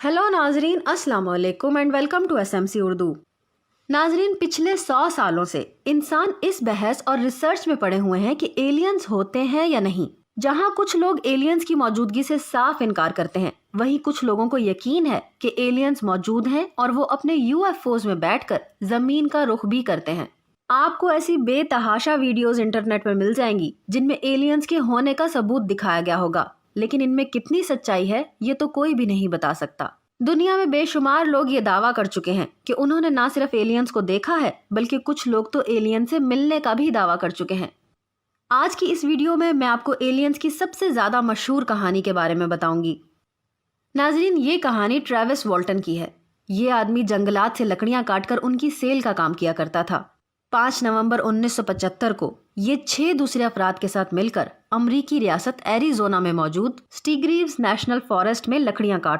Hello नाजरीन, अस्सलाम वालेकुम and welcome to SMC Urdu. नाजरीन, पिछले 100 सालों से इंसान इस बहस और रिसर्च में पड़े हुए हैं कि एलियंस होते हैं या नहीं। जहां कुछ लोग एलियंस की मौजूदगी से साफ इनकार करते हैं, वहीं कुछ लोगों को यकीन है कि एलियंस मौजूद हैं और वो अपने यूएफओज में बैठकर जमीन का रुख भी करते हैं। आपको ऐसी बेतहाशा वीडियोस इंटरनेट पर मिल जाएंगी जिनमें एलियंस के होने का सबूत दिखाया गया होगा, लेकिन इनमें कितनी सच्चाई है ये तो कोई भी नहीं बता सकता। दुनिया में बेशुमार लोग ये दावा कर चुके हैं कि उन्होंने ना सिर्फ एलियंस को देखा है, बल्कि कुछ लोग तो एलियंस से मिलने का भी दावा कर चुके हैं। आज की इस वीडियो में मैं आपको एलियंस की सबसे ज्यादा मशहूर कहानी के बारे में बताऊंगी। नाजरीन, ये कहानी ट्रेविस वॉल्टन की है। ये आदमी जंगलात से लकड़ियां काटकर उनकी सेल का काम किया करता था। 5 नवंबर 1975 को ये 6 दूसरे अफराद के साथ मिलकर अमरीकी रियासत एरिजोना में मौजूद स्टिग्रीव्स नेशनल फॉरेस्ट में लकड़ियां काट